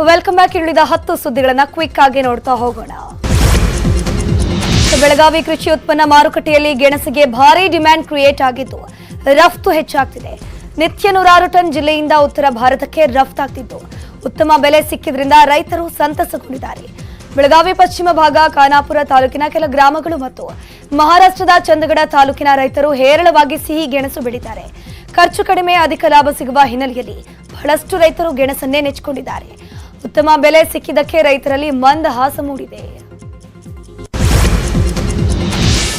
Welcome back. ಇಳಿದ 10 ಸುದ್ದಿಗಳನ್ನು quick ಆಗಿ ನೋಡ್ತಾ ಹೋಗೋಣ. ಬೆಳಗಾವಿ ಕೃಷಿ ಉತ್ಪನ್ನ ಮಾರುಕಟ್ಟೆಯಲ್ಲಿ ಗೆಣಸಿಗೆ ಭಾರಿ ಡಿಮ್ಯಾಂಡ್ ಕ್ರಿಯೇಟ್ ಆಗಿದ್ದು ರಫ್ತು ಹೆಚ್ಚಾಗ್ತಿದೆ. ನಿತ್ಯ 106 ಟನ್ ಜಿಲ್ಲೆಯಿಂದ ಉತ್ತರ ಭಾರತಕ್ಕೆ ರಫ್ತಾಗ್ತಿದ್ದು ಉತ್ತಮ ಬೆಲೆ ಸಿಕ್ಕಿದ್ರಿಂದ ರೈತರು ಸಂತಸಗೊಂಡಿದ್ದಾರೆ. ಬೆಳಗಾವಿ ಪಶ್ಚಿಮ ಭಾಗ, ಖಾನಾಪುರ ತಾಲೂಕಿನ ಕೆಲ ಗ್ರಾಮಗಳು ಮತ್ತು ಮಹಾರಾಷ್ಟ್ರದ ಚಂದಗಡ ತಾಲೂಕಿನ ರೈತರು ಹೇರಳವಾಗಿ ಸಿಹಿ ಗೆಣಸು ಬೆಳೀತಾರೆ. ಖರ್ಚು ಕಡಿಮೆ, ಅಧಿಕ ಲಾಭ ಸಿಗುವ ಹಿನ್ನೆಲೆಯಲ್ಲಿ ಬಹಳಷ್ಟು ರೈತರು ಗೆಣಸನ್ನೇ ನೆಚ್ಚಿಕೊಂಡಿದ್ದಾರೆ. ಉತ್ತಮ ಬೆಲೆ ಸಿಕ್ಕಿದ್ದಕ್ಕೆ ರೈತರಲ್ಲಿ ಮಂದಹಾಸ ಮೂಡಿದೆ.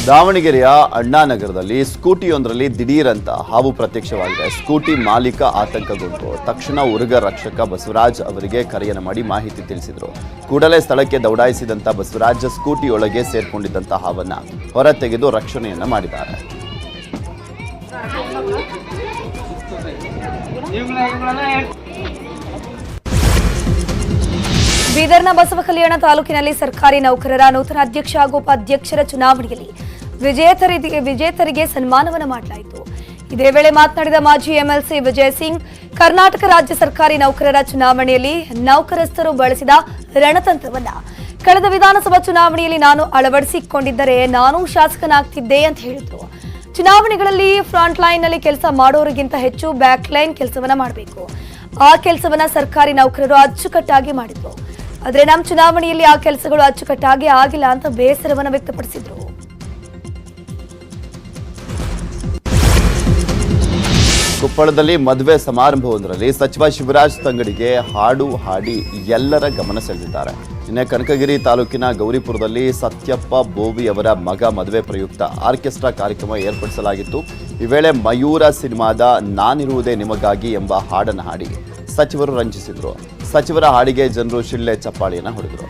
ದಾವಣಗೆರೆಯ ಅಣ್ಣಾನಗರದಲ್ಲಿ ಸ್ಕೂಟಿಯೊಂದರಲ್ಲಿ ದಿಢೀರಂತ ಹಾವು ಪ್ರತ್ಯಕ್ಷವಾಗಿದೆ. ಸ್ಕೂಟಿ ಮಾಲೀಕ ಆತಂಕಗೊಂಡು ತಕ್ಷಣ ಉರುಗ ರಕ್ಷಕ ಬಸವರಾಜ್ ಅವರಿಗೆ ಕರೆಯನ್ನು ಮಾಡಿ ಮಾಹಿತಿ ತಿಳಿಸಿದರು. ಕೂಡಲೇ ಸ್ಥಳಕ್ಕೆ ದೌಡಾಯಿಸಿದಂತ ಬಸವರಾಜ್ ಸ್ಕೂಟಿಯೊಳಗೆ ಸೇರ್ಕೊಂಡಿದ್ದಂಥ ಹಾವನ್ನ ಹೊರ ತೆಗೆದು ರಕ್ಷಣೆಯನ್ನ ಮಾಡಿದ್ದಾರೆ. ಬೀದರ್ನ ಬಸವಕಲ್ಯಾಣ ತಾಲೂಕಿನಲ್ಲಿ ಸರ್ಕಾರಿ ನೌಕರರ ನೂತನ ಅಧ್ಯಕ್ಷ ಹಾಗೂ ಉಪಾಧ್ಯಕ್ಷರ ಚುನಾವಣೆಯಲ್ಲಿ ವಿಜೇತರಿಗೆ ಸನ್ಮಾನವನ್ನು ಮಾಡಲಾಯಿತು. ಇದೇ ವೇಳೆ ಮಾತನಾಡಿದ ಮಾಜಿ ಎಂಎಲ್ಸಿ ವಿಜಯ್ ಸಿಂಗ್, ಕರ್ನಾಟಕ ರಾಜ್ಯ ಸರ್ಕಾರಿ ನೌಕರರ ಚುನಾವಣೆಯಲ್ಲಿ ನೌಕರಸ್ಥರು ಬಳಸಿದ ರಣತಂತ್ರವನ್ನ ಕಳೆದ ವಿಧಾನಸಭಾ ಚುನಾವಣೆಯಲ್ಲಿ ನಾನು ಅಳವಡಿಸಿಕೊಂಡಿದ್ದರೆ ನಾನು ಶಾಸಕನಾಗ್ತಿದ್ದೆ ಅಂತ ಹೇಳಿದ್ರು. ಚುನಾವಣೆಗಳಲ್ಲಿ ಫ್ರಂಟ್ ಲೈನ್ ನಲ್ಲಿ ಕೆಲಸ ಮಾಡೋರಿಗಿಂತ ಹೆಚ್ಚು ಬ್ಯಾಕ್ ಲೈನ್ ಕೆಲಸವನ್ನ ಮಾಡಬೇಕು. ಆ ಕೆಲಸವನ್ನ ಸರ್ಕಾರಿ ನೌಕರರು ಅಚ್ಚುಕಟ್ಟಾಗಿ ಮಾಡಿದ್ರು. ಆದರೆ ನಮ್ಮ ಚುನಾವಣೆಯಲ್ಲಿ ಆ ಕೆಲಸಗಳು ಅಚ್ಚುಕಟ್ಟಾಗಿ ಆಗಿಲ್ಲ ಅಂತ ಬೇಸರವನ್ನು ವ್ಯಕ್ತಪಡಿಸಿದ್ರು. ಕೊಪ್ಪಳದಲ್ಲಿ ಮದುವೆ ಸಮಾರಂಭವೊಂದರಲ್ಲಿ ಸಚಿವ ಶಿವರಾಜ್ ತಂಗಡಿಗೆ ಹಾಡು ಹಾಡಿ ಎಲ್ಲರ ಗಮನ ಸೆಳೆದಿದ್ದಾರೆ. ನಿನ್ನೆ ಕನಕಗಿರಿ ತಾಲೂಕಿನ ಗೌರಿಪುರದಲ್ಲಿ ಸತ್ಯಪ್ಪ ಬೋವಿ ಅವರ ಮಗ ಮದುವೆ ಪ್ರಯುಕ್ತ ಆರ್ಕೆಸ್ಟ್ರಾ ಕಾರ್ಯಕ್ರಮ ಏರ್ಪಡಿಸಲಾಗಿತ್ತು. ಈ ವೇಳೆ ಮಯೂರ ಸಿನಿಮಾದ ನಾನಿರುವುದೇ ನಿಮಗಾಗಿ ಎಂಬ ಹಾಡನ್ನು ಹಾಡಿ ಸಚಿವರು ರಂಜಿಸಿದ್ರು. ಸಚಿವರ ಹಾಡಿಗೆ ಜನರು ಶಿಳ್ಳೆ ಚಪ್ಪಾಳಿಯನ್ನು ಹೊಡೆದರು.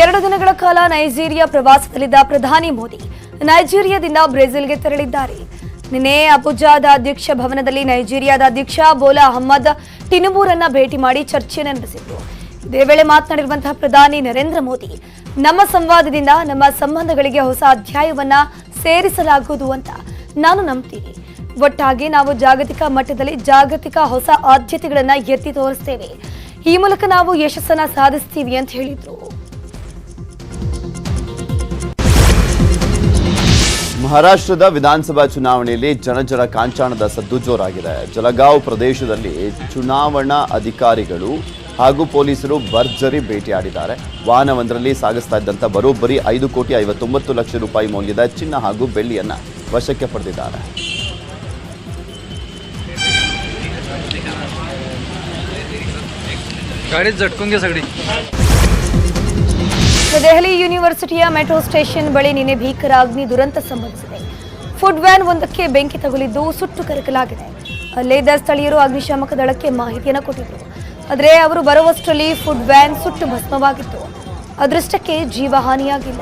ಎರಡು ದಿನಗಳ ಕಾಲ ನೈಜೀರಿಯಾ ಪ್ರವಾಸದಲ್ಲಿದ್ದ ಪ್ರಧಾನಿ ಮೋದಿ ನೈಜೀರಿಯಾದಿಂದ ಬ್ರೆಜಿಲ್ಗೆ ತೆರಳಿದ್ದಾರೆ. ನಿನ್ನೆ ಅಬುಜಾದ ಅಧ್ಯಕ್ಷ ಭವನದಲ್ಲಿ ನೈಜೀರಿಯಾದ ಅಧ್ಯಕ್ಷ ಬೋಲಾ ಅಹ್ಮದ್ ಟಿನುಬೂರನ್ನ ಭೇಟಿ ಮಾಡಿ ಚರ್ಚೆಯನ್ನು ನಡೆಸಿದ್ರು. ಇದೇ ವೇಳೆ ಮಾತನಾಡಿರುವಂತಹ ಪ್ರಧಾನಿ ನರೇಂದ್ರ ಮೋದಿ, ನಮ್ಮ ಸಂವಾದದಿಂದ ನಮ್ಮ ಸಂಬಂಧಗಳಿಗೆ ಹೊಸ ಅಧ್ಯಾಯವನ್ನ ಸೇರಿಸಲಾಗುವುದು ಅಂತ ನಾನು ನಂಬ್ತೀನಿ. ಒಟ್ಟಾಗಿ ನಾವು ಜಾಗತಿಕ ಮಟ್ಟದಲ್ಲಿ ಜಾಗತಿಕ ಹೊಸ ಆದ್ಯತೆಗಳನ್ನ ಎತ್ತಿ ತೋರಿಸ್ತೇವೆ. ಈ ಮೂಲಕ ನಾವು ಯಶಸ್ಸನ್ನ ಸಾಧಿಸ್ತೀವಿ ಅಂತ ಹೇಳಿದ್ರು. ಮಹಾರಾಷ್ಟ್ರದ ವಿಧಾನಸಭಾ ಚುನಾವಣೆಯಲ್ಲಿ ಜನಜನ ಕಾಂಚಾಣದ ಸದ್ದು ಜೋರಾಗಿದೆ. ಜಲಗಾಂವ್ ಪ್ರದೇಶದಲ್ಲಿ ಚುನಾವಣಾ ಅಧಿಕಾರಿಗಳು ಹಾಗೂ ಪೊಲೀಸರು ಭರ್ಜರಿ ಭೇಟಿಯಾಡಿದ್ದಾರೆ. ವಾಹನವೊಂದರಲ್ಲಿ ಸಾಗಿಸ್ತಾ ಇದ್ದಂಥ ಬರೋಬ್ಬರಿ 5,59 ಲಕ್ಷ ರೂಪಾಯಿ ಮೌಲ್ಯದ ಚಿನ್ನ ಹಾಗೂ ಬೆಳ್ಳಿಯನ್ನ ವಶಕ್ಕೆ ಪಡೆದಿದ್ದಾರೆ. ದೆಹಲಿ ಯೂನಿವರ್ಸಿಟಿಯ ಮೆಟ್ರೋ ಸ್ಟೇಷನ್ ಬಳಿ ನಿನ್ನೆ ಭೀಕರ ಅಗ್ನಿ ದುರಂತ ಸಂಭವಿಸಿದೆ. ಫುಡ್ ವ್ಯಾನ್ ಒಂದಕ್ಕೆ ಬೆಂಕಿ ತಗುಲಿದ್ದು ಸುಟ್ಟು ಕರಕಲಾಗಿದೆ. ಅಲ್ಲೇ ಇದ್ದ ಸ್ಥಳೀಯರು ಅಗ್ನಿಶಾಮಕ ದಳಕ್ಕೆ ಮಾಹಿತಿಯನ್ನು ಕೊಟ್ಟಿದ್ರು. ಆದರೆ ಅವರು ಬರುವಷ್ಟರಲ್ಲಿ ಫುಡ್ ವ್ಯಾನ್ ಸುಟ್ಟು ಭಸ್ಮವಾಗಿತ್ತು. ಅದೃಷ್ಟಕ್ಕೆ ಜೀವಹಾನಿಯಾಗಿಲ್ಲ.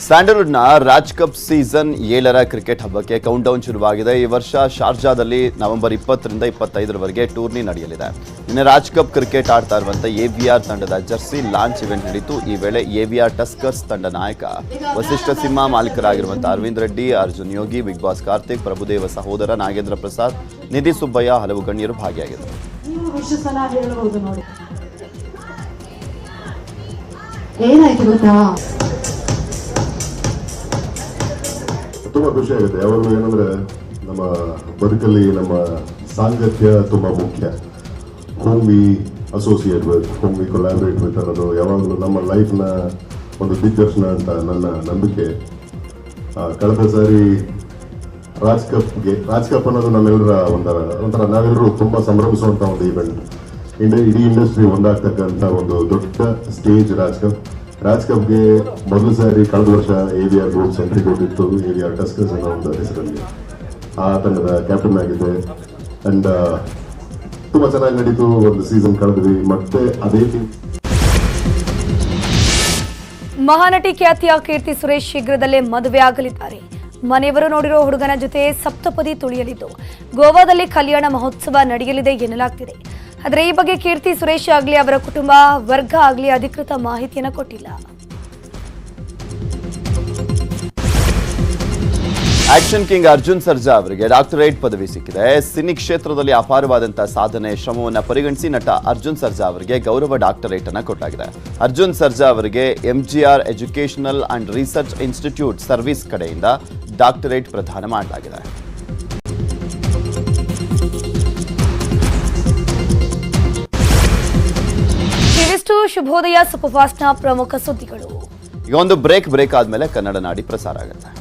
ಸ್ಯಾಂಡಲ್ವುಡ್ನ ರಾಜ್ ಕಪ್ ಸೀಸನ್ 7ರ ಕ್ರಿಕೆಟ್ ಹಬ್ಬಕ್ಕೆ ಕೌಂಟ್ಡೌನ್ ಶುರುವಾಗಿದೆ. ಈ ವರ್ಷ ಶಾರ್ಜಾದಲ್ಲಿ ನವೆಂಬರ್ 20ರಿಂದ 25ರವರೆಗೆ ಟೂರ್ನಿ ನಡೆಯಲಿದೆ. ಇನ್ನು ರಾಜ್ ಕಪ್ ಕ್ರಿಕೆಟ್ ಆಡ್ತಾ ಇರುವಂತಹ ಎವಿಆರ್ ತಂಡದ ಜರ್ಸಿ ಲಾಂಚ್ ಇವೆಂಟ್ ನಡೆಯಿತು. ಈ ವೇಳೆ ಎವಿಆರ್ ಟಸ್ಕರ್ಸ್ ತಂಡ ನಾಯಕ ವಸಿಷ್ಠ ಸಿಂಹ, ಮಾಲೀಕರಾಗಿರುವಂತಹ ಅರವಿಂದ್ ರೆಡ್ಡಿ, ಅರ್ಜುನ್ ಯೋಗಿ, ಬಿಗ್ ಬಾಸ್ ಕಾರ್ತಿಕ್, ಪ್ರಭುದೇವ ಸಹೋದರ ನಾಗೇಂದ್ರ ಪ್ರಸಾದ್, ನಿಧಿ ಸುಬ್ಬಯ್ಯ ಹಲವು ಗಣ್ಯರು ಭಾಗಿಯಾಗಿದ್ದರು. ವಿಶಸ್ಸನ್ನ ಹೇಳ್ಬೋದು ನೋಡಿ. ಏನಾಯ್ತು ಗೊತ್ತಾ, ತುಂಬಾ ಖುಷಿ ಆಗುತ್ತೆ. ಯಾವಾಗಲೂ ಏನಂದ್ರೆ ನಮ್ಮ ಬದುಕಲ್ಲಿ ನಮ್ಮ ಸಾಂಗತ್ಯ ತುಂಬಾ ಮುಖ್ಯ. whom we associate with, whom we collaborate with ಅನ್ನೋದು ಯಾವಾಗಲೂ ನಮ್ಮ ಲೈಫ್ನ ಒಂದು ದಿಗ್ದರ್ಶನ ಅಂತ ನನ್ನ ನಂಬಿಕೆ. ಕಳೆದ ಸಾರಿ ರಾಜ್ ಕಪ್ ಅನ್ನೋದು ನಮ್ಮೆಲ್ಲರ ಒಂಥರ ನಾವೆಲ್ಲರೂ ತುಂಬಾ ಸಂಭ್ರಮಿಸುವಂತ ಒಂದು ಇವೆಂಟ್. ಇಡೀ ಇಂಡಸ್ಟ್ರಿ ಒಂದಾಗ್ತಕ್ಕಂಥ ಒಂದು ದೊಡ್ಡ ಸ್ಟೇಜ್ ರಾಜ್ ಕಪ್ಗೆ ಮೊದಲು ಸಾರಿ ಕಳೆದ ವರ್ಷ AVR ಗ್ರೂಪ್ಸ್ ಎಂಟ್ರಿ ಕೊಟ್ಟಿತ್ತು. AVR ಟಸ್ಕರ್ಸ್ ಅನ್ನೋ ಒಂದು ಹೆಸರಲ್ಲಿ ಆ ತಂಡದ ಕ್ಯಾಪ್ಟನ್ ಆಗಿದ್ದೆ. ಅಂಡ್ ತುಂಬಾ ಚೆನ್ನಾಗಿ ನಡೀತು. ಒಂದು ಸೀಸನ್ ಕಳೆದ್ವಿ. ಮತ್ತೆ ಅದೇ ಟೀಮ್. ಮಹಾನಟಿ ಖ್ಯಾತಿಯ ಕೀರ್ತಿ ಸುರೇಶ್ ಶೀಘ್ರದಲ್ಲೇ ಮದುವೆ ಆಗಲಿದ್ದಾರೆ. ಮನೆಯವರು ನೋಡಿರೋ ಹುಡುಗನ ಜೊತೆ ಸಪ್ತಪದಿ ತುಳಿಯಲಿದ್ದು ಗೋವಾದಲ್ಲಿ ಕಲ್ಯಾಣ ಮಹೋತ್ಸವ ನಡೆಯಲಿದೆ ಎನ್ನಲಾಗ್ತಿದೆ. ಆದರೆ ಈ ಬಗ್ಗೆ ಕೀರ್ತಿ ಸುರೇಶ್ ಆಗಲಿ ಅವರ ಕುಟುಂಬ ವರ್ಗ ಆಗಲಿ ಅಧಿಕೃತ ಮಾಹಿತಿಯನ್ನು ಕೊಟ್ಟಿಲ್ಲ. ಆಕ್ಷನ್ ಕಿಂಗ್ ಅರ್ಜುನ್ ಸರ್ಜಾ ಅವರಿಗೆ ಡಾಕ್ಟರೇಟ್ ಪದವಿ ಸಿಕ್ಕಿದೆ. ಸಿನಿ ಕ್ಷೇತ್ರದಲ್ಲಿ ಅಪಾರವಾದಂತಹ ಸಾಧನೆ ಶ್ರಮವನ್ನು ಪರಿಗಣಿಸಿ ನಟ ಅರ್ಜುನ್ ಸರ್ಜಾ ಅವರಿಗೆ ಗೌರವ ಡಾಕ್ಟರೇಟ್ ಅನ್ನು ಕೊಡಲಾಗಿದೆ. ಅರ್ಜುನ್ ಸರ್ಜಾ ಅವರಿಗೆ MGR educational and research institute service ಕಡೆಯಿಂದ ಡಾಕ್ಟರೇಟ್ ಪ್ರದಾನ ಮಾಡಲಾಗಿದೆ. ಇವಿಷ್ಟು ಶುಭೋದಯ ಸೂಪರ್ಫಾಸ್ಟ್ನ ಪ್ರಮುಖ ಸುದ್ದಿಗಳು. ಈಗ ಒಂದು ಬ್ರೇಕ್ ಆದ್ಮೇಲೆ ಕನ್ನಡ ನಾಡಿ ಪ್ರಸಾರ ಆಗುತ್ತೆ.